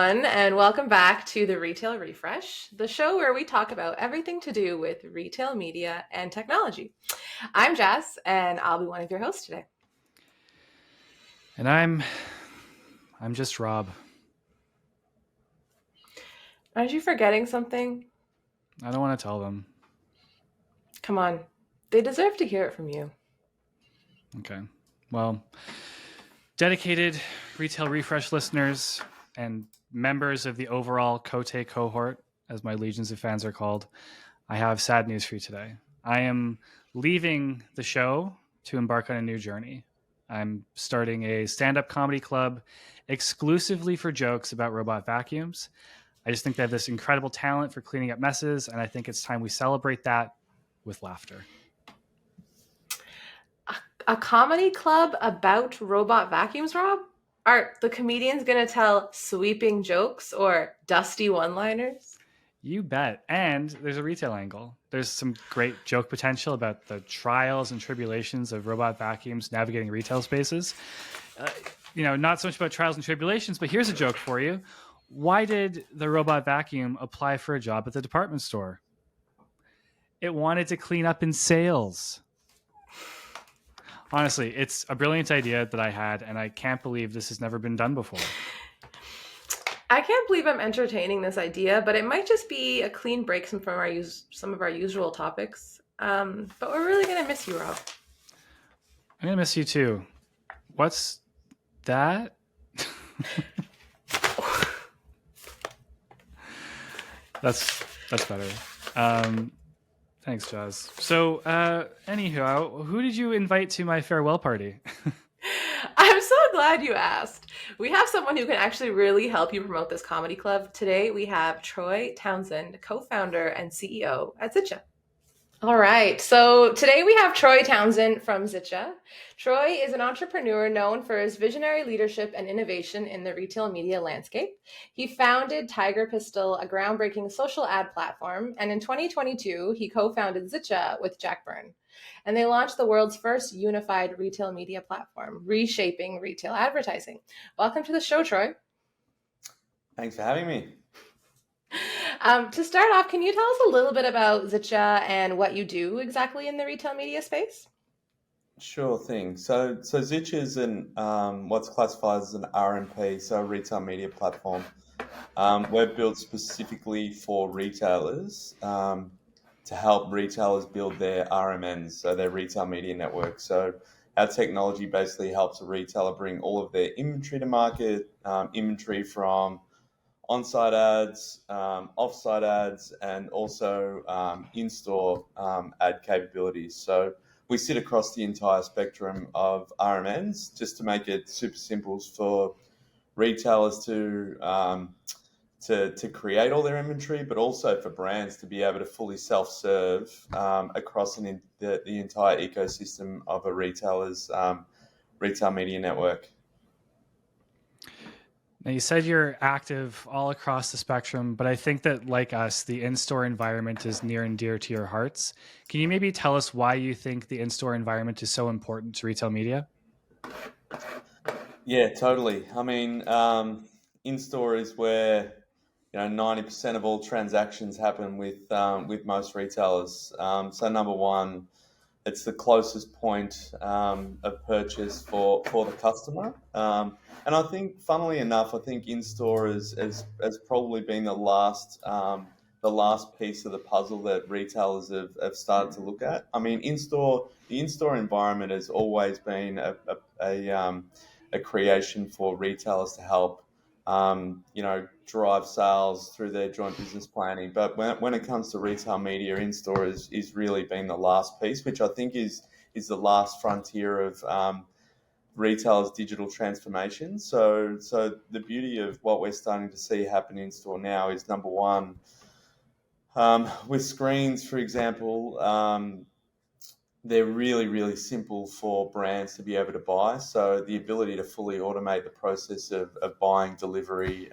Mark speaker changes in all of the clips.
Speaker 1: everyone, and welcome back to the Retail Refresh, the show where we talk about everything to do with retail media and technology. I'm Jess, and I'll be one of your hosts today.
Speaker 2: And I'm just Rob.
Speaker 1: Aren't you forgetting something?
Speaker 2: I don't want to tell them.
Speaker 1: Come on, they deserve to hear it from you.
Speaker 2: Okay. Well, dedicated Retail Refresh listeners and members of the overall Cote cohort, as my legions of fans are called, I have sad news for you today. I am leaving the show to embark on a new journey. I'm starting a stand-up comedy club exclusively for jokes about robot vacuums. I just think they have this incredible talent for cleaning up messes, and I think it's time we celebrate that with laughter.
Speaker 1: A comedy club about robot vacuums, Rob? Are the comedians going to tell sweeping jokes or dusty one-liners?
Speaker 2: You bet. And there's a retail angle. There's some great joke potential about the trials and tribulations of robot vacuums navigating retail spaces. Not so much about trials and tribulations, but here's a joke for you. Why did the robot vacuum apply for a job at the department store? It wanted to clean up in sales. Honestly, it's a brilliant idea that I had, and I can't believe this has never been done before.
Speaker 1: I can't believe I'm entertaining this idea, but it might just be a clean break from some of our usual topics. But we're really going to miss you, Rob.
Speaker 2: I'm going to miss you too. What's that? That's better. Thanks, Jazz. So, anywho, who did you invite to my farewell party?
Speaker 1: I'm so glad you asked. We have someone who can actually really help you promote this comedy club. Today, we have Troy Townsend, co-founder and CEO at Zitcha. All right. So today we have Troy Townsend from Zitcha. Troy is an entrepreneur known for his visionary leadership and innovation in the retail media landscape. He founded Tiger Pistol, a groundbreaking social ad platform, and in 2022, he co-founded Zitcha with Jack Byrne. And they launched the world's first unified retail media platform, reshaping retail advertising. Welcome to the show, Troy.
Speaker 3: Thanks for having me.
Speaker 1: To start off, can you tell us a little bit about Zitcha and what you do exactly in the retail media space?
Speaker 3: Sure thing. So Zitcha is what's classified as an RMP, so a retail media platform. We're built specifically for retailers to help retailers build their RMNs, so their retail media network. So our technology basically helps a retailer bring all of their inventory to market, inventory from on-site ads, off-site ads, and also in-store ad capabilities. So we sit across the entire spectrum of RMNs just to make it super simple for retailers to create all their inventory, but also for brands to be able to fully self-serve across the entire ecosystem of a retailer's retail media network.
Speaker 2: Now, you said you're active all across the spectrum, but I think that, like us, the in-store environment is near and dear to your hearts. Can you maybe tell us why you think the in-store environment is so important to retail media?
Speaker 3: Yeah, totally. I mean, in-store is where 90% of all transactions happen with most retailers. So number one, it's the closest point of purchase for the customer. And I think, funnily enough, in-store has probably been the last piece of the puzzle that retailers have started to look at. I mean, the in-store environment has always been a creation for retailers to help drive sales through their joint business planning. But when it comes to retail media, in-store is really been the last piece, which I think is the last frontier of retailers' digital transformation. So the beauty of what we're starting to see happen in store now is, number one, with screens, for example, they're really, really simple for brands to be able to buy. So the ability to fully automate the process of buying delivery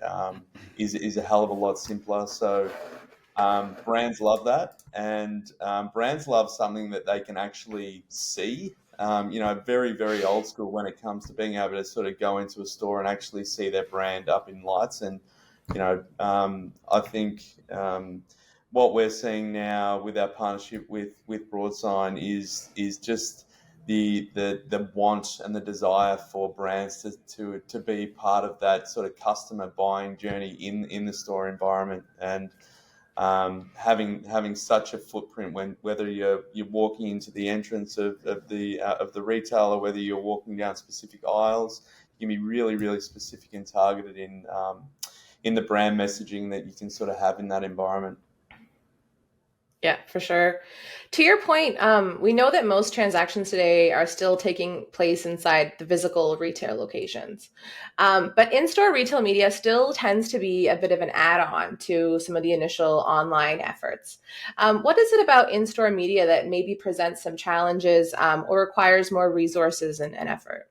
Speaker 3: is a hell of a lot simpler. So brands love that, and brands love something that they can actually see. Very, very old school when it comes to being able to sort of go into a store and actually see their brand up in lights and I think what we're seeing now with our partnership with Broadsign is just the want and the desire for brands to be part of that sort of customer buying journey in the store environment, and having such a footprint, when whether you're walking into the entrance of the retailer, whether you're walking down specific aisles, you can be really, really specific and targeted in the brand messaging that you can sort of have in that environment.
Speaker 1: Yeah, for sure. To your point, we know that most transactions today are still taking place inside the physical retail locations. But in-store retail media still tends to be a bit of an add-on to some of the initial online efforts. What is it about in-store media that maybe presents some challenges or requires more resources and effort?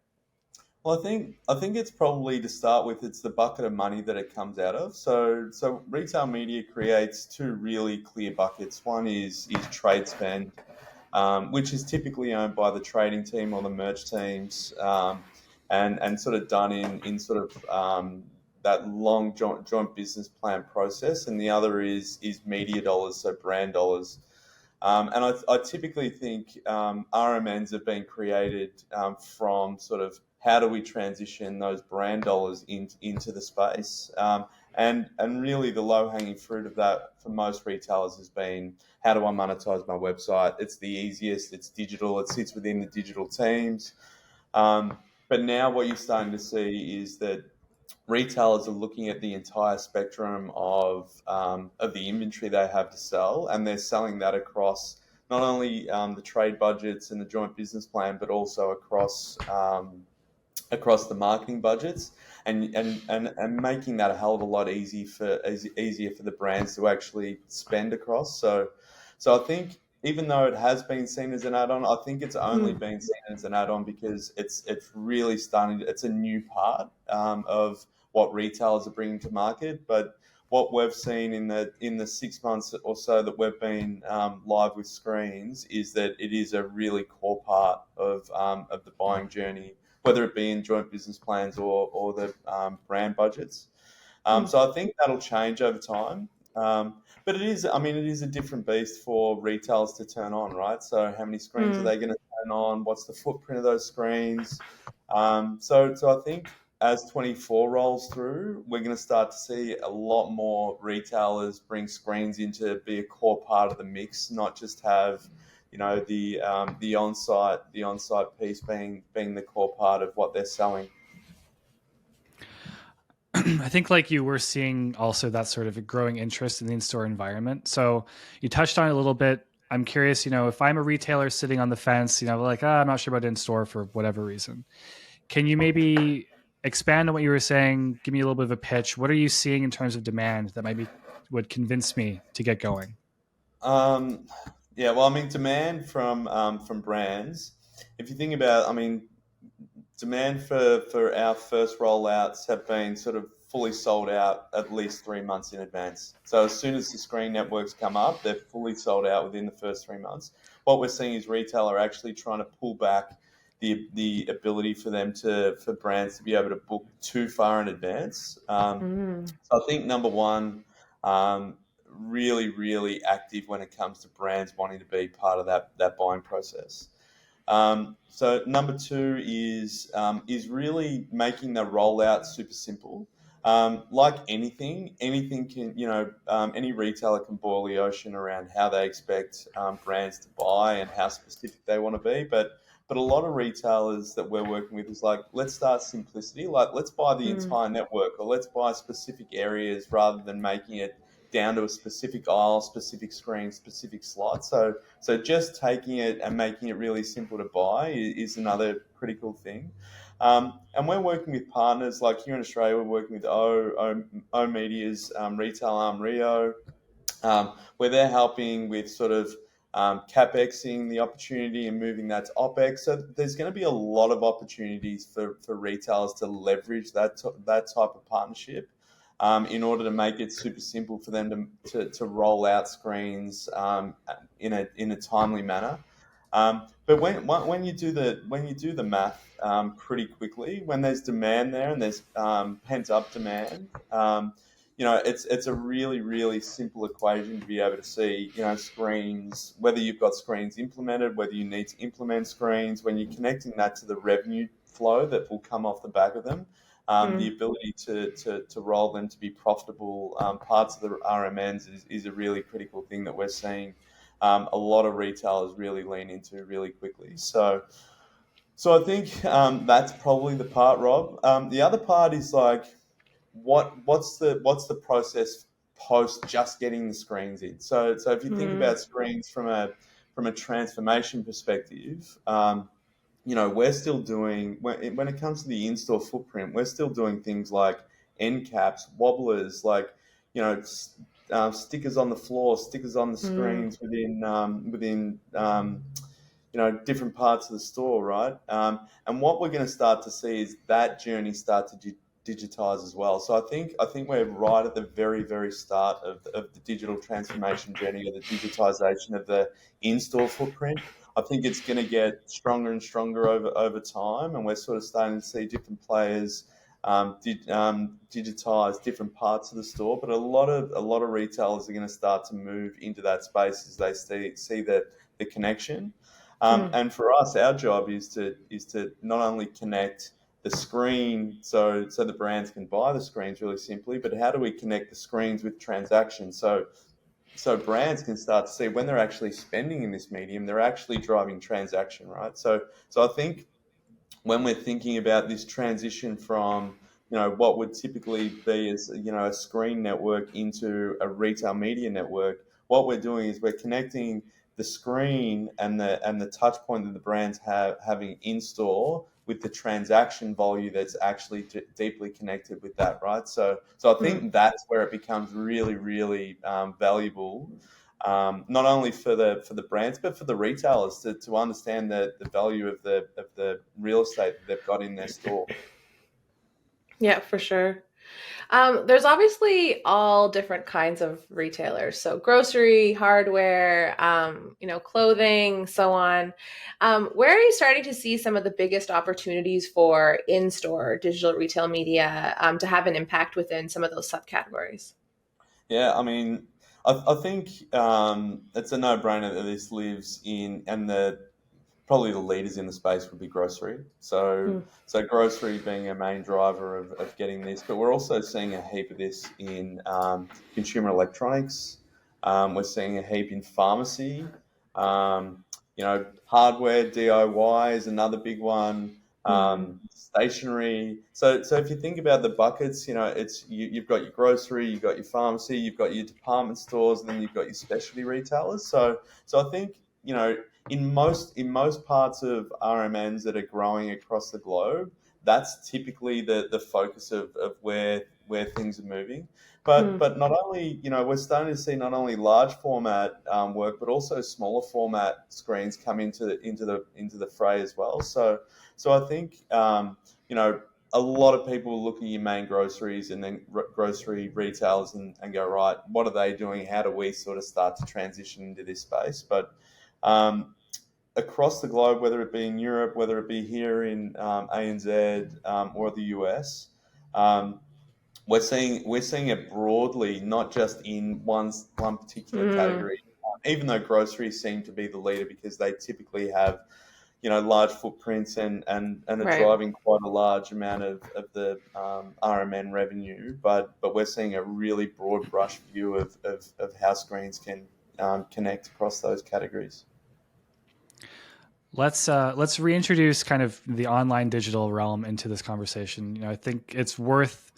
Speaker 3: Well, I think it's probably, to start with, it's the bucket of money that it comes out of. So retail media creates two really clear buckets. One is trade spend, which is typically owned by the trading team or the merch teams, and sort of done in sort of that long joint business plan process. And the other is media dollars, so brand dollars. And I typically think RMNs have been created from sort of how do we transition those brand dollars into the space. And really the low hanging fruit of that for most retailers has been, how do I monetize my website? It's the easiest, it's digital, it sits within the digital teams. But now what you're starting to see is that retailers are looking at the entire spectrum of the inventory they have to sell, and they're selling that across not only the trade budgets and the joint business plan, but also across the marketing budgets, and making that a hell of a lot easier for the brands to actually spend across. So I think, even though it has been seen as an add-on, I think it's only
Speaker 1: Mm,
Speaker 3: been seen as an add-on because it's really starting. It's a new part of what retailers are bringing to market. But what we've seen in the 6 months or so that we've been live with screens is that it is a really core part of the buying journey, whether it be in joint business plans or the brand budgets.
Speaker 1: mm,
Speaker 3: So I think that'll change over time. But it is, I mean, it is a different beast for retailers to turn on, right? So how many screens are
Speaker 1: mm,
Speaker 3: they going to turn on? What's the footprint of those screens? So I think as 24 rolls through, we're going to start to see a lot more retailers bring screens in to be a core part of the mix, not just have, the on-site piece being the core part of what they're selling.
Speaker 2: I think, like you, were seeing also that sort of a growing interest in the in-store environment. So you touched on it a little bit. I'm curious, if I'm a retailer sitting on the fence, like, I'm not sure about in-store for whatever reason. Can you maybe expand on what you were saying? Give me a little bit of a pitch. What are you seeing in terms of demand that maybe would convince me to get going?
Speaker 3: Um, yeah, well, I mean, demand from brands. If you think about, I mean, demand for our first rollouts have been sort of fully sold out at least 3 months in advance. So as soon as the screen networks come up, they're fully sold out within the first 3 months. What we're seeing is retailer actually trying to pull back the ability for brands to be able to book too far in advance.
Speaker 1: mm,
Speaker 3: So I think number one, really, really active when it comes to brands wanting to be part of that buying process. So number two is really making the rollout super simple. Like anything can, any retailer can boil the ocean around how they expect brands to buy and how specific they want to be. But a lot of retailers that we're working with is like, let's start simplicity. Like, let's buy the
Speaker 1: mm,
Speaker 3: entire network, or let's buy specific areas rather than making it down to a specific aisle, specific screen, specific slot. So just taking it and making it really simple to buy is another critical thing. And we're working with partners like here in Australia. We're working with O Media's retail arm Rio, where they're helping with sort of capexing the opportunity and moving that to opex. So there's going to be a lot of opportunities for retailers to leverage that type of partnership, in order to make it super simple for them to roll out screens in a timely manner. But when you do the math pretty quickly, when there's demand there and there's pent up demand, it's a really, really simple equation to be able to see, screens, whether you've got screens implemented, whether you need to implement screens, when you're connecting that to the revenue flow that will come off the back of them, the ability to roll them to be profitable parts of the RMNs is a really critical thing that we're seeing a lot of retailers really lean into really quickly. So I think that's probably the part, Rob. The other part is like, what's the process post just getting the screens in? So if you think about screens from a transformation perspective, we're still doing, when it comes to the in-store footprint, we're still doing things like end caps, wobblers, like stickers on the floor, stickers on the screens within different parts of the store, right? And what we're going to start to see is that journey start to digitize as well. So I think we're right at the very, very start of the digital transformation journey, or the digitization of the in-store footprint. I think it's going to get stronger and stronger over time, and we're sort of starting to see different players digitize different parts of the store. But a lot of retailers are going to start to move into that space as they see that the connection. And for us, our job is to not only connect the screen so the brands can buy the screens really simply, but how do we connect the screens with transactions so brands can start to see when they're actually spending in this medium, they're actually driving transaction, right? So I think when we're thinking about this transition from what would typically be as a screen network into a retail media network, what we're doing is we're connecting the screen and the touch point that the brands having in store with the transaction volume that's actually deeply connected with that, right? So I think that's where it becomes really, really valuable, not only for the brands but for the retailers to understand the value of the real estate that they've got in their store.
Speaker 1: Yeah, for sure. There's obviously all different kinds of retailers. So grocery, hardware, clothing, so on. Where are you starting to see some of the biggest opportunities for in-store digital retail media to have an impact within some of those subcategories?
Speaker 3: Yeah, I mean, I think it's a no-brainer that this lives in, and probably the leaders in the space would be grocery. So grocery being a main driver of getting this, but we're also seeing a heap of this in consumer electronics. We're seeing a heap in pharmacy. Hardware DIY is another big one. Stationery. So if you think about the buckets, you've got your grocery, you've got your pharmacy, you've got your department stores, and then you've got your specialty retailers. So I think in most parts of RMNs that are growing across the globe, that's typically the focus of where things are moving. But not only, we're starting to see not only large format work, but also smaller format screens come into the fray as well. So I think a lot of people look at your main groceries and then grocery retailers and go, right, what are they doing? How do we sort of start to transition into this space? But across the globe, whether it be in Europe, whether it be here in ANZ or the US, we're seeing it broadly, not just in one particular category. Even though groceries seem to be the leader because they typically have large footprints and are
Speaker 1: Right.
Speaker 3: driving quite a large amount of the RMN revenue, but we're seeing a really broad brush view of how screens can connect across those categories.
Speaker 2: Let's reintroduce kind of the online digital realm into this conversation. I think it's worth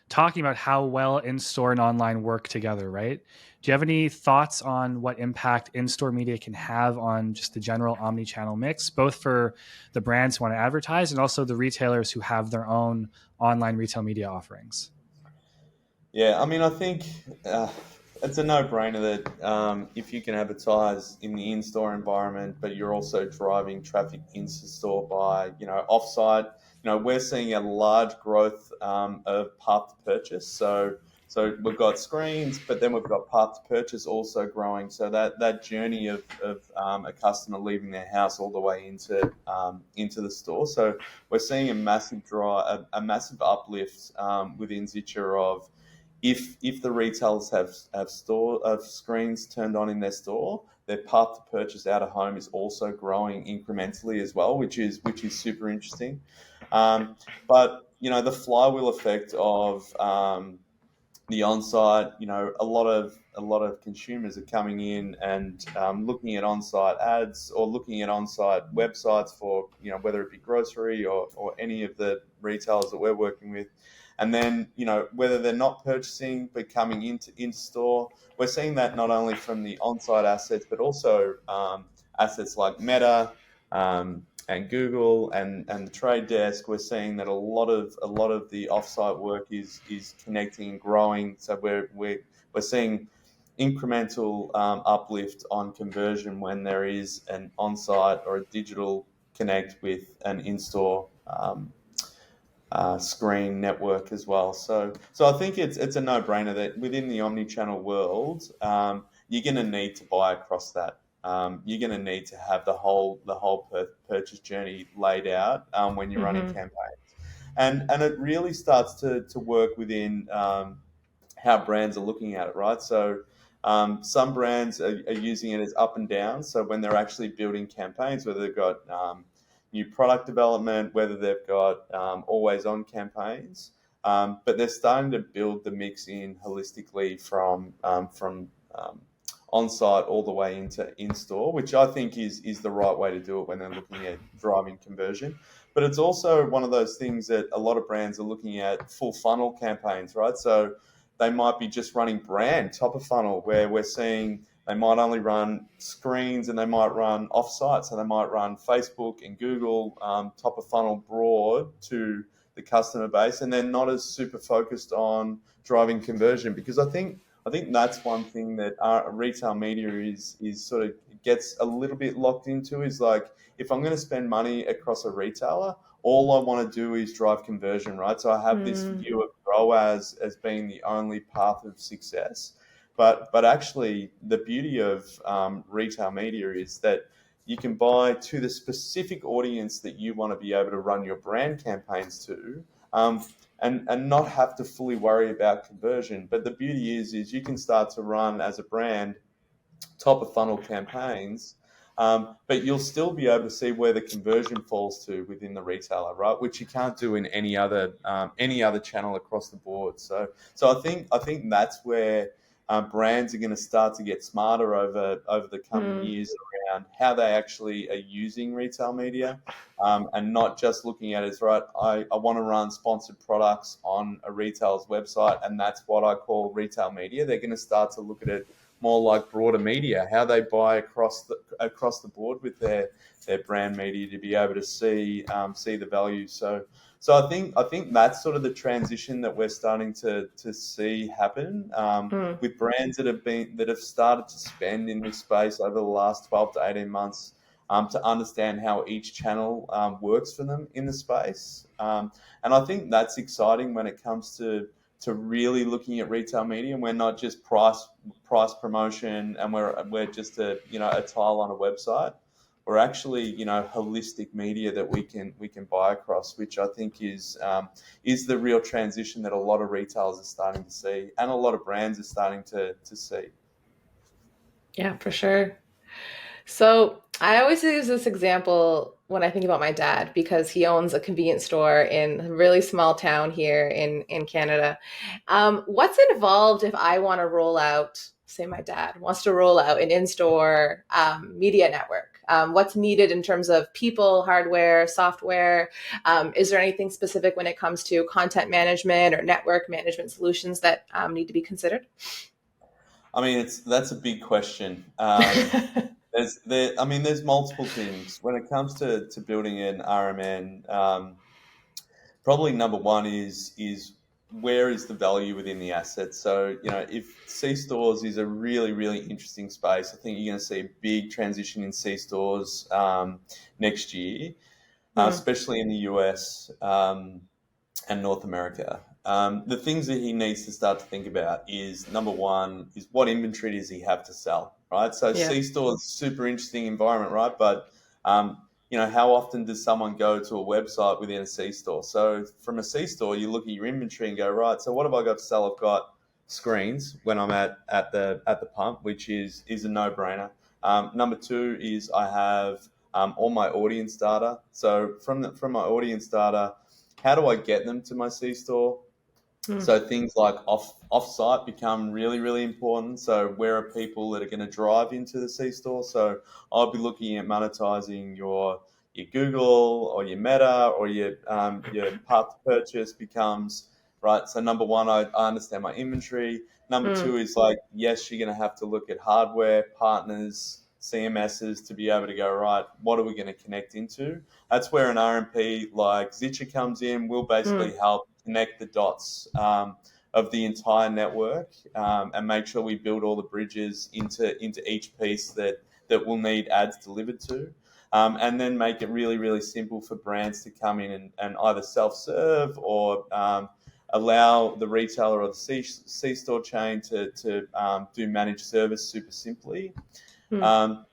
Speaker 2: talking about how well in-store and online work together, right? Do you have any thoughts on what impact in-store media can have on just the general omni-channel mix, both for the brands who want to advertise and also the retailers who have their own online retail media offerings?
Speaker 3: Yeah, I mean, I think it's a no-brainer that if you can advertise in the in-store environment, but you're also driving traffic into store by, off-site, we're seeing a large growth of path to purchase. So we've got screens, but then we've got path to purchase also growing. So that journey of a customer leaving their house all the way into the store. So we're seeing a massive uplift within Zitcha of if the retailers have screens turned on in their store, their path to purchase out of home is also growing incrementally as well, which is super interesting. But the flywheel effect of the on-site, a lot of consumers are coming in and looking at on-site ads or looking at on-site websites for whether it be grocery or any of the retailers that we're working with, and then whether they're not purchasing but coming into store, we're seeing that not only from the on-site assets but also assets like Meta. And Google and the trade desk, we're seeing that a lot of the offsite work is connecting and growing. So we're seeing incremental uplift on conversion when there is an on-site or a digital connect with an in-store screen network as well. So I think it's a no-brainer that within the omni-channel world, you're going to need to buy across that. You're going to need to have the whole purchase journey laid out when you're running
Speaker 1: Mm-hmm.
Speaker 3: campaigns, and it really starts to work within how brands are looking at it, right? So some brands are using it as up and down. So when they're actually building campaigns, whether they've got new product development, whether they've got always on campaigns, but they're starting to build the mix in holistically from on site all the way into in store, which I think is the right way to do it when they're looking at driving conversion. But it's also one of those things that a lot of brands are looking at full funnel campaigns, right? So they might be just running brand top of funnel, where we're seeing they might only run screens and they might run offsite. So they might run Facebook and Google top of funnel broad to the customer base, and they're not as super focused on driving conversion, because I think that's one thing that our retail media is sort of gets a little bit locked into, is like, if I'm going to spend money across a retailer, all I want to do is drive conversion, right? So I have this view of ROAS as being the only path of success. But actually, the beauty of retail media is that you can buy to the specific audience that you want to be able to run your brand campaigns to. And not have to fully worry about conversion. But the beauty is you can start to run as a brand top of funnel campaigns, but you'll still be able to see where the conversion falls to within the retailer, right? Which you can't do in any other channel across the board. So I think that's where brands are going to start to get smarter over the coming years around how they actually are using retail media, and not just looking at it as, right, I want to run sponsored products on a retailer's website, and that's what I call retail media. They're going to start to look at it more like broader media, how they buy across the board with their brand media to be able to see the value. So I think that's sort of the transition that we're starting to see happen with brands that have started to spend in this space over the last 12 to 18 months, to understand how each channel works for them in the space. And I think that's exciting when it comes to really looking at retail media, and we're not just price promotion, and we're just a tile on a website. We're actually holistic media that we can buy across, which I think is the real transition that a lot of retailers are starting to see, and a lot of brands are starting to see.
Speaker 1: Yeah, for sure. So I always use this example when I think about my dad, because he owns a convenience store in a really small town here in Canada. What's involved if I want to roll out, say my dad wants to roll out an in-store media network? What's needed in terms of people, hardware, software? Is there anything specific when it comes to content management or network management solutions that need to be considered?
Speaker 3: I mean, that's a big question. There's multiple things when it comes to building an RMN. Probably number one is where is the value within the asset. So if C stores is a really really interesting space, I think you're going to see a big transition in C stores next year, especially in the US and North America. The things that he needs to start to think about is, number one, is what inventory does he have to sell, right? So
Speaker 1: Yeah.
Speaker 3: C store is super interesting environment, right? But how often does someone go to a website within a C store? So from a C store, you look at your inventory and go, right, so what have I got to sell? I've got screens when I'm at the pump, which is a no-brainer. Number two is I have all my audience data. So from my audience data, how do I get them to my C store?
Speaker 1: Mm.
Speaker 3: So things like off-site become really, really important. So where are people that are going to drive into the C store? So I'll be looking at monetizing your Google or your Meta or your path to purchase becomes right. So number one, I understand my inventory. Number
Speaker 1: Mm.
Speaker 3: two is like, yes, you're going to have to look at hardware partners, CMSs to be able to go, right, what are we going to connect into? That's where an RMP like Zitcha comes in. We'll
Speaker 1: Mm.
Speaker 3: basically help connect the dots of the entire network and make sure we build all the bridges into each piece that will need ads delivered to. And then make it really, really simple for brands to come in and either self-serve or allow the retailer or the C-store chain to do managed service super simply.
Speaker 1: Mm.
Speaker 3: Um,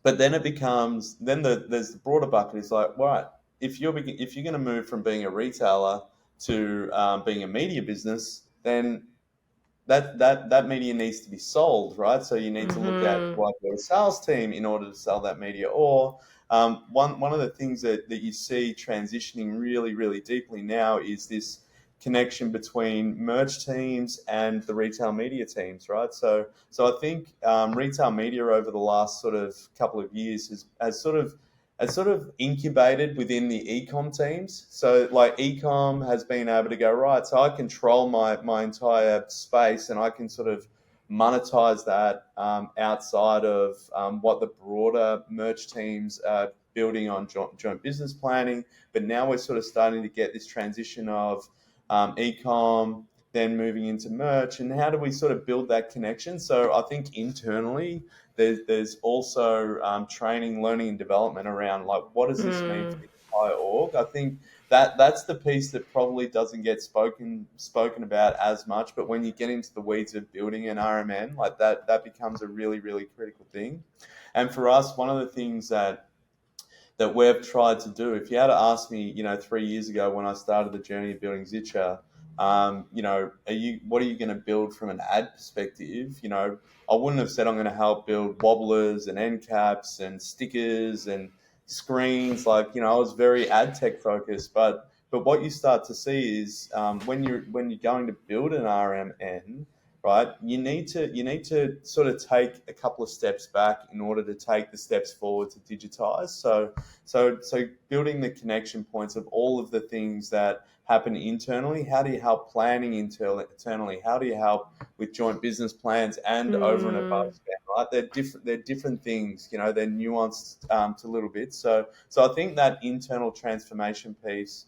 Speaker 3: but then it becomes there's the broader bucket. It's like, right, if you're going to move from being a retailer to being a media business, then that media needs to be sold, right? So you need to look at,
Speaker 1: Mm-hmm.
Speaker 3: do I build a sales team in order to sell that media? Or one of the things that you see transitioning really, really deeply now is this connection between merch teams and the retail media teams, right? So I think retail media over the last sort of couple of years has sort of incubated within the ecom teams. So like ecom has been able to go, right, so I control my entire space and I can sort of monetize that outside of what the broader merch teams are building on joint business planning. But now we're sort of starting to get this transition of ecom, then moving into merch, and how do we sort of build that connection? So I think internally there's also training, learning, and development around like what does this mean for
Speaker 1: Mm.
Speaker 3: the entire org. I think that's the piece that probably doesn't get spoken about as much. But when you get into the weeds of building an RMN, like that becomes a really, really critical thing. And for us, one of the things that we've tried to do. If you had to ask me, 3 years ago when I started the journey of building Zitcha, what are you going to build from an ad perspective? I wouldn't have said I'm going to help build wobblers and end caps and stickers and screens. Like, I was very ad tech focused, but what you start to see is when you're going to build an RMN, right? You need to sort of take a couple of steps back in order to take the steps forward to digitize. So building the connection points of all of the things that happen internally. How do you help planning internally? How do you help with joint business plans and over and above
Speaker 1: Mm.
Speaker 3: spend? Right, they're different. They're different things. They're nuanced to little bits. So I think that internal transformation piece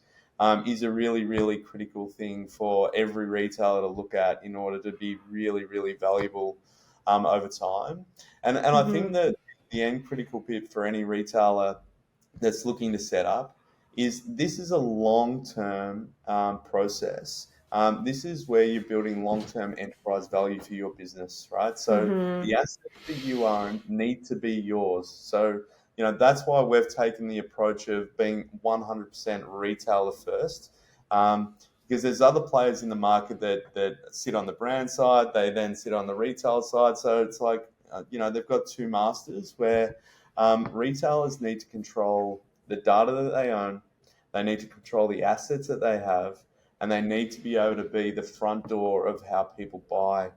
Speaker 3: is a really, really critical thing for every retailer to look at in order to be really, really valuable over time. And I think
Speaker 1: Mm-hmm.
Speaker 3: that the end critical bit for any retailer that's looking to set up is this is a long-term process. This is where you're building long-term enterprise value for your business, right? So
Speaker 1: Mm-hmm.
Speaker 3: the assets that you own need to be yours. So that's why we've taken the approach of being 100% retailer first. Because there's other players in the market that sit on the brand side, they then sit on the retail side. So it's like, they've got two masters where retailers need to control the data that they own, they need to control the assets that they have, and they need to be able to be the front door of how people buy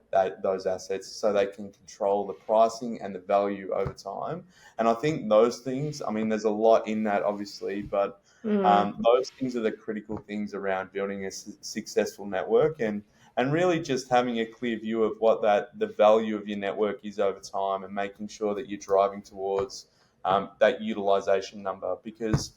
Speaker 3: those assets so they can control the pricing and the value over time. And I think those things, I mean, there's a lot in that, obviously, but
Speaker 1: Mm.
Speaker 3: those things are the critical things around building a successful network and really just having a clear view of what the value of your network is over time and making sure that you're driving towards that utilization number. Because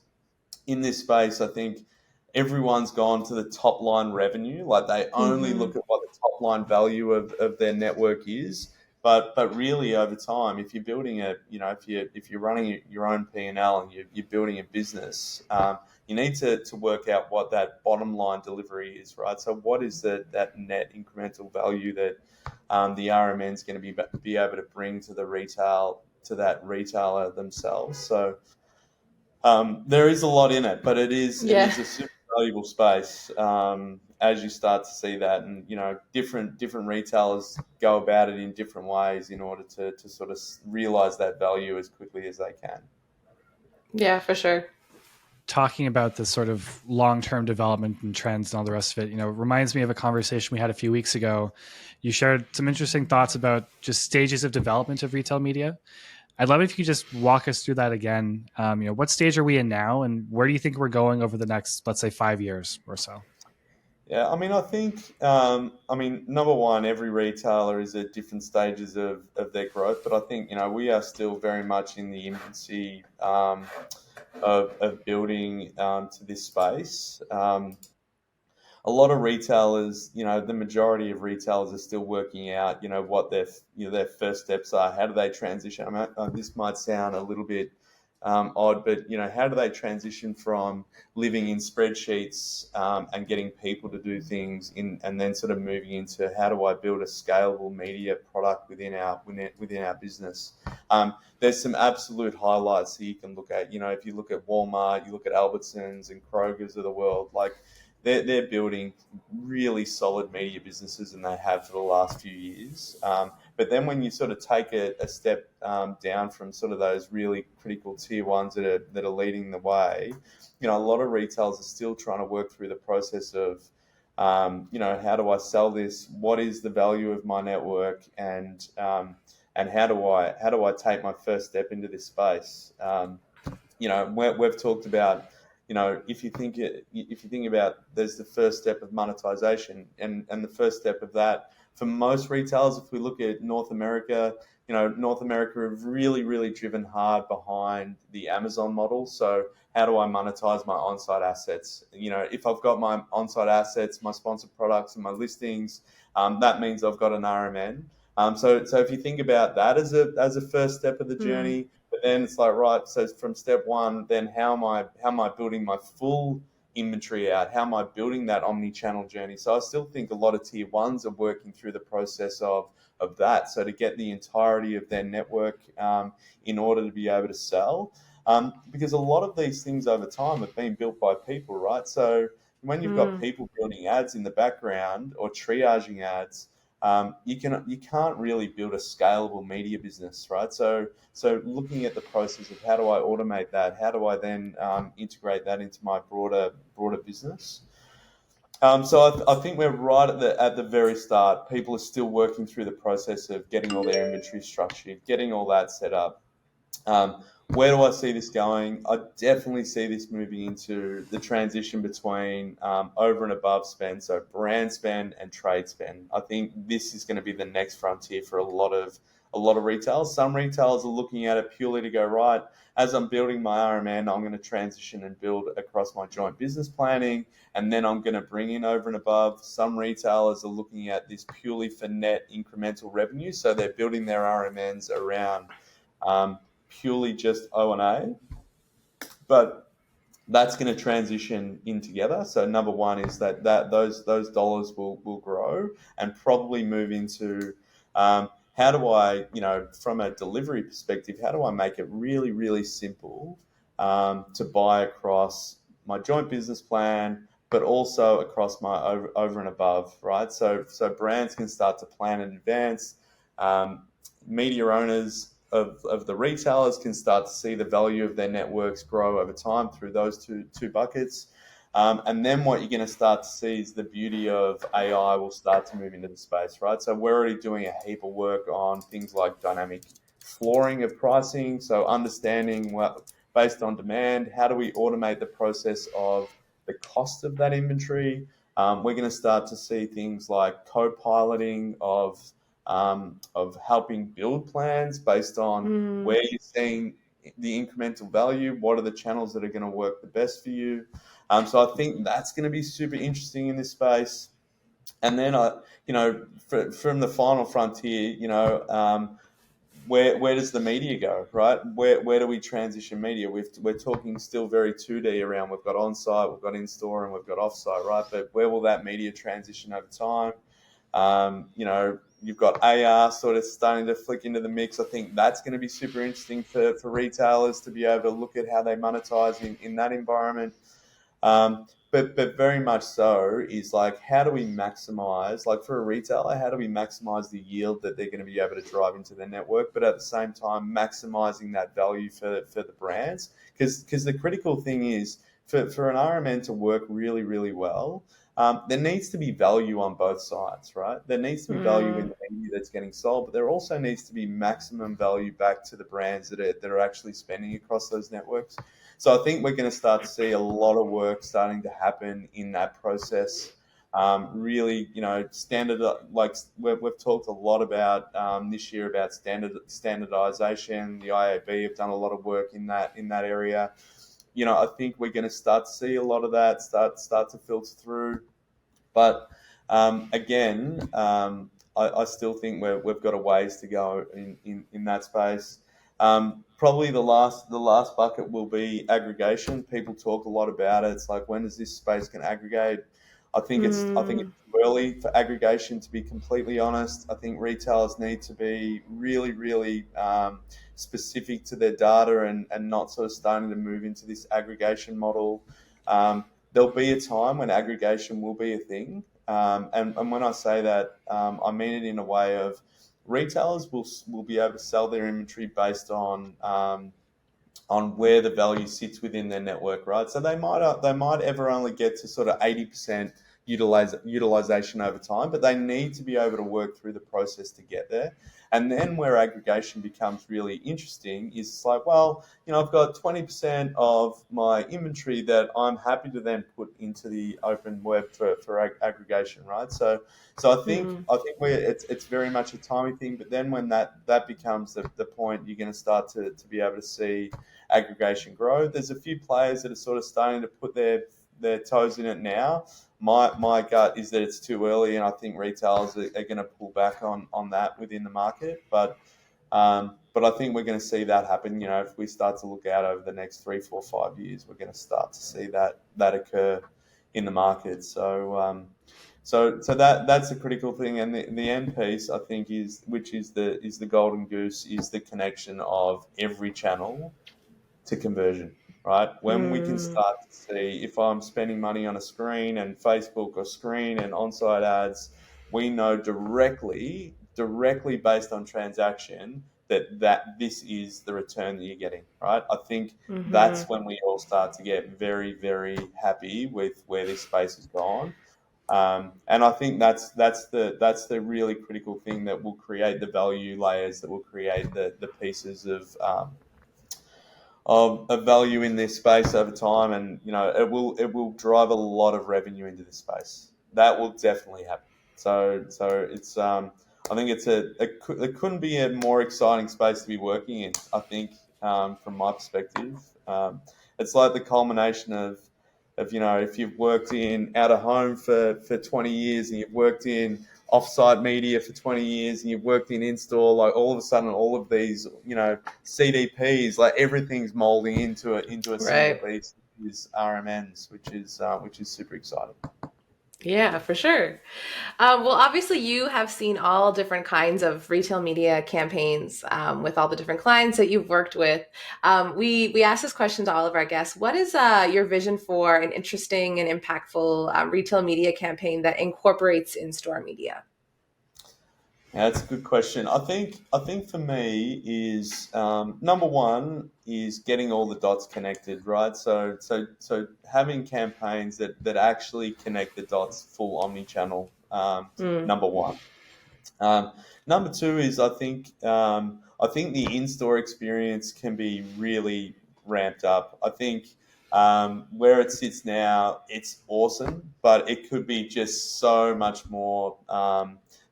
Speaker 3: in this space, I think everyone's gone to the top line revenue. Like they only
Speaker 1: Mm-hmm.
Speaker 3: look at what the top line value of their network is. But really over time, if you're building if you're running your own P&L and you're building a business, you need to work out what that bottom line delivery is, right? So what is that net incremental value that the RMN is going to be able to bring to that retailer themselves? So there is a lot in it, but it is
Speaker 1: Yeah.
Speaker 3: a super valuable space, as you start to see that, and different retailers go about it in different ways in order to sort of realize that value as quickly as they can.
Speaker 1: Yeah, for sure.
Speaker 2: Talking about the sort of long-term development and trends and all the rest of it, reminds me of a conversation we had a few weeks ago. You shared some interesting thoughts about just stages of development of retail media. I'd love it if you could just walk us through that again. What stage are we in now, and where do you think we're going over the next, let's say, 5 years or so?
Speaker 3: Yeah, I mean, I think, number one, every retailer is at different stages of their growth, but I think, we are still very much in the infancy of building to this space. A lot of retailers, the majority of retailers are still working out, what their first steps are. How do they transition? I mean, this might sound a little bit odd, but how do they transition from living in spreadsheets and getting people to do things and then sort of moving into how do I build a scalable media product within our business? There's some absolute highlights that you can look at. If you look at Walmart, you look at Albertsons and Kroger's of the world, like they're building really solid media businesses, and they have for the last few years. But then when you sort of take a step down from sort of those really critical tier ones that are leading the way, a lot of retailers are still trying to work through the process of, how do I sell this? What is the value of my network? And how do I take my first step into this space? We've talked about, if you think about, there's the first step of monetization, and the first step of that for most retailers, if we look at North America, North America have really, really driven hard behind the Amazon model. So how do I monetize my on-site assets? If I've got my on-site assets, my sponsored products and my listings, that means I've got an RMN. So if you think about that as a first step of the journey, but then it's like, right, so from step one, then how am I building my full inventory out? How am I building that omni-channel journey? So I still think a lot of tier ones are working through the process of that. So to get the entirety of their network in order to be able to sell, because a lot of these things over time have been built by people, right? So when you've got people building ads in the background or triaging ads, you can't really build a scalable media business, right? So looking at the process of how do I automate that? How do I then integrate that into my broader business? So I think we're right at the very start. People are still working through the process of getting all their inventory structured, getting all that set up. Where do I see this going? I definitely see this moving into the transition between over and above spend, so brand spend and trade spend. I think this is going to be the next frontier for a lot of retailers. Some retailers are looking at it purely to go, right, as I'm building my RMN, I'm going to transition and build across my joint business planning, and then I'm going to bring in over and above. Some retailers are looking at this purely for net incremental revenue, so they're building their RMNs around purely just O&A, but that's going to transition in together. So number one is that those dollars will grow and probably move into how do I, from a delivery perspective, how do I make it really, really simple to buy across my joint business plan, but also across my over and above, right? So brands can start to plan in advance. Media owners of the retailers can start to see the value of their networks grow over time through those two buckets. And then what you're going to start to see is the beauty of AI will start to move into the space, right? So we're already doing a heap of work on things like dynamic flooring of pricing. So understanding what, based on demand, how do we automate the process of the cost of that inventory? We're going to start to see things like co-piloting of helping build plans based on where you're seeing the incremental value, what are the channels that are going to work the best for you. So I think that's going to be super interesting in this space. And then from the final frontier, where does the media go, right? Where do we transition media? We're talking still very 2D around. We've got on-site, we've got in-store, and we've got off-site, right? But where will that media transition over time? You've got AR sort of starting to flick into the mix. I think that's going to be super interesting for retailers to be able to look at how they monetize in that environment. But very much so is like, how do we maximize, like for a retailer, how do we maximize the yield that they're going to be able to drive into their network, but at the same time maximizing that value for the brands? Because the critical thing is for an RMN to work really, really well, there needs to be value on both sides, right? There needs to be value in
Speaker 1: Mm.
Speaker 3: the media that's getting sold, but there also needs to be maximum value back to the brands that are actually spending across those networks. So I think we're going to start to see a lot of work starting to happen in that process. Really, standard, like we've talked a lot about this year about standardization. The IAB have done a lot of work in that area. I think we're going to start to see a lot of that start to filter through. But again, I still think we've got a ways to go in that space. Probably the last bucket will be aggregation. People talk a lot about it. It's like, when does this space can aggregate? I think it's
Speaker 1: Mm.
Speaker 3: too early for aggregation, to be completely honest. I think retailers need to be really, really specific to their data, and not sort of starting to move into this aggregation model. There'll be a time when aggregation will be a thing. And when I say that, I mean it in a way of, retailers will be able to sell their inventory based on where the value sits within their network, right? So they might ever only get to sort of 80% utilization over time, but they need to be able to work through the process to get there. And then where aggregation becomes really interesting is, it's like, well, I've got 20% of my inventory that I'm happy to then put into the open web for aggregation, right? So I think
Speaker 1: Mm.
Speaker 3: I think it's very much a timing thing. But then when that becomes the point, you're going to start to be able to see aggregation grow. There's a few players that are sort of starting to put their toes in it now. My gut is that it's too early, and I think retailers are going to pull back on that within the market. But I think we're going to see that happen. If we start to look out over the next 3, 4, 5 years, we're going to start to see that occur in the market. So that's a critical thing. And the end piece, I think, which is the golden goose, is the connection of every channel to conversion, right? When we can
Speaker 1: Mm.
Speaker 3: start to see, if I'm spending money on a screen and Facebook, or screen and on-site ads, we know directly based on transaction, that this is the return that you're getting, right? I think
Speaker 1: Mm-hmm.
Speaker 3: that's when we all start to get very, very happy with where this space has gone. And I think that's the really critical thing that will create the value layers, that will create the pieces of value in this space over time. And it will drive a lot of revenue into this space. That will definitely happen. So it's I think it couldn't be a more exciting space to be working in, I think. From my perspective, it's like the culmination of if you've worked in out of home for 20 years, and you've worked in offsite media for 20 years, and you've worked in in-store, like all of a sudden all of these CDPs, like everything's molding into a single
Speaker 1: Right.
Speaker 3: piece, which is RMNs, which is super exciting.
Speaker 1: Yeah, for sure. Well, obviously, you have seen all different kinds of retail media campaigns with all the different clients that you've worked with. We ask this question to all of our guests. What is your vision for an interesting and impactful retail media campaign that incorporates in-store media?
Speaker 3: Yeah, that's a good question. I think for me is, number one is getting all the dots connected, right? So having campaigns that actually connect the dots, full omni-channel.
Speaker 1: Mm.
Speaker 3: Number one. Um, Number two is, I think the in-store experience can be really ramped up. I think where it sits now, it's awesome, but it could be just so much more.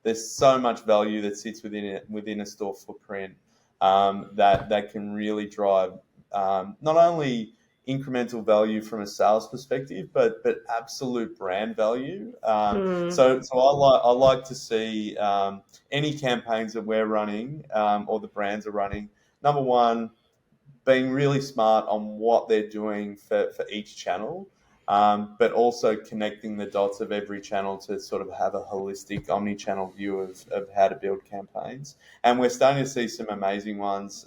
Speaker 3: There's so much value that sits within a store footprint, that can really drive, not only incremental value from a sales perspective, but absolute brand value.
Speaker 1: Mm.
Speaker 3: So I like to see, any campaigns that we're running, or the brands are running. Number one, being really smart on what they're doing for each channel, but also connecting the dots of every channel to sort of have a holistic omni-channel view of how to build campaigns. And we're starting to see some amazing ones.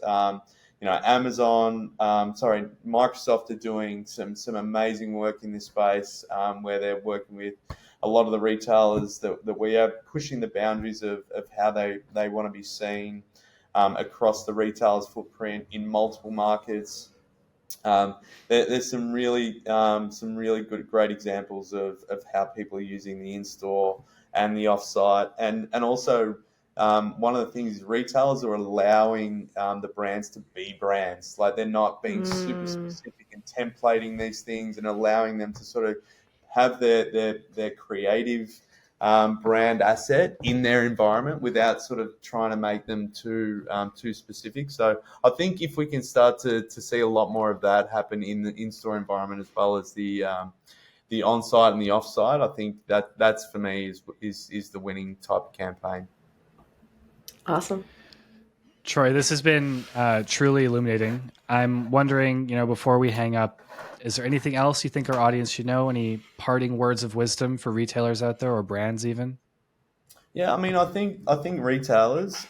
Speaker 3: Amazon, Microsoft are doing some amazing work in this space, where they're working with a lot of the retailers that we are, pushing the boundaries of how they want to be seen across the retailer's footprint in multiple markets. There's some really great examples of how people are using the in-store and the off-site, and also one of the things is retailers are allowing the brands to be brands. Like, they're not being super
Speaker 1: Mm.
Speaker 3: specific and templating these things, and allowing them to sort of have their creative brand asset in their environment without sort of trying to make them too specific. So I think if we can start to see a lot more of that happen in the in-store environment, as well as the on-site and the off-site, I think that's for me is the winning type of campaign.
Speaker 1: Awesome.
Speaker 2: Troy, this has been truly illuminating. I'm wondering, before we hang up, is there anything else you think our audience should know? Any parting words of wisdom for retailers out there, or brands even?
Speaker 3: Yeah, I mean, I think retailers,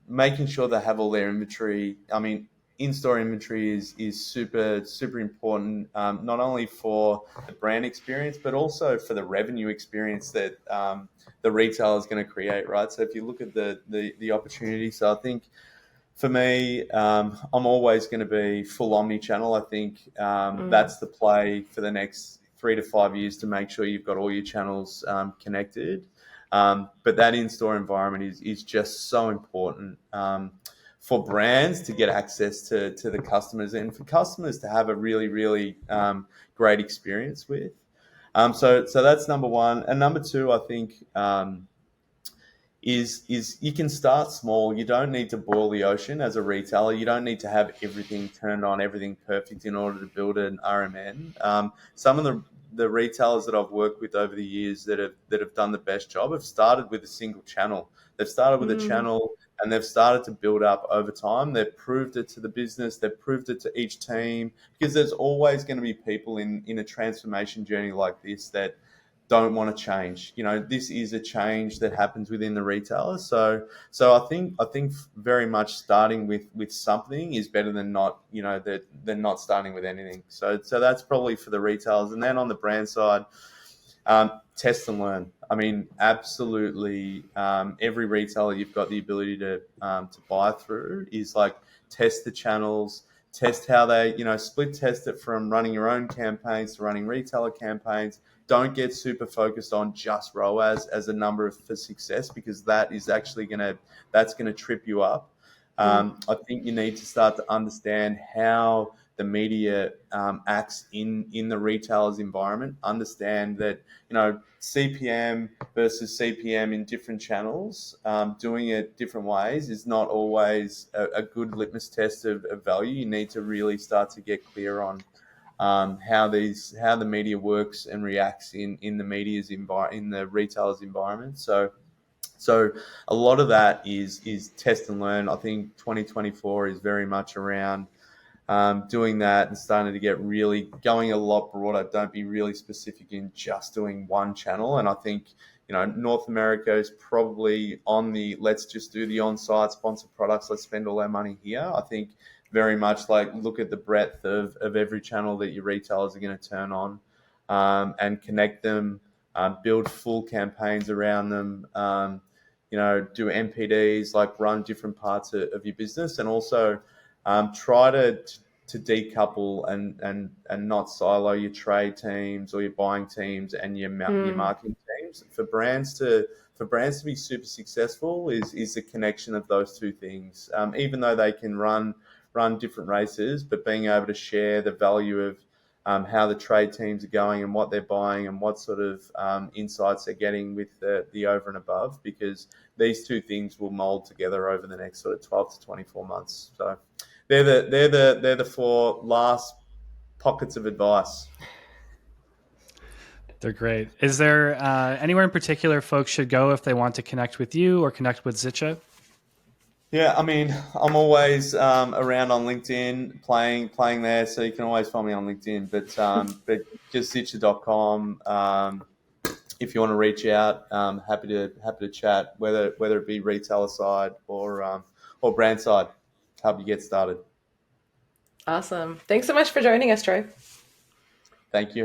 Speaker 3: making sure they have all their inventory. I mean, in-store inventory is super important, not only for the brand experience, but also for the revenue experience that the retailer is going to create, right? So if you look at the opportunity, so I think for me, I'm always going to be full omnichannel. I think that's the play for the next 3 to 5 years, to make sure you've got all your channels connected. But that in-store environment is just so important for brands to get access to the customers, and for customers to have a really great experience with. So that's number one. And number two, I think, is you can start small. You don't need to boil the ocean as a retailer. You don't need to have everything turned on, everything perfect in order to build an RMN. Some of the retailers that I've worked with over the years that have done the best job have started with a single channel. They've started with a channel, and they've started to build up over time. They've proved it to the business. They've proved it to each team, because there's always going to be people in a transformation journey like this that don't want to change. This is a change that happens within the retailer. So I think very much starting with something is better than not, than not starting with anything. So that's probably for the retailers. And then on the brand side, test and learn. I mean, absolutely, every retailer you've got the ability to buy through is like, test the channels, test how they, split test it from running your own campaigns to running retailer campaigns. Don't get super focused on just ROAS as a number for success, because that is actually that's gonna trip you up. I think you need to start to understand how the media acts in the retailer's environment. Understand that CPM versus CPM in different channels, doing it different ways is not always a good litmus test of value. You need to really start to get clear on how the media works and reacts in the retailer's environment. So a lot of that is test and learn. I think 2024 is very much around doing that and starting to get really going a lot broader. Don't be really specific in just doing one channel. And I think North America is probably on the let's just do the on-site sponsored products. Let's spend all our money here. I think very much like, look at the breadth of every channel that your retailers are going to turn on, and connect them, build full campaigns around them, do MPDs, like run different parts of your business, and also try to decouple and not silo your trade teams or your buying teams and your marketing teams. For brands to be super successful is the connection of those two things. Even though they can run different races, but being able to share the value of how the trade teams are going and what they're buying and what sort of insights they're getting with the over and above, because these two things will mold together over the next sort of 12 to 24 months. So they're the four last pockets of advice.
Speaker 2: They're great. Is there anywhere in particular folks should go if they want to connect with you or connect with Zitcha?
Speaker 3: Yeah, I mean, I'm always around on LinkedIn, playing there, so you can always find me on LinkedIn. But just Zitcha.com. If you want to reach out, happy to chat, whether it be retailer side or brand side. help you get started.
Speaker 1: Awesome. Thanks so much for joining us, Troy.
Speaker 3: Thank you.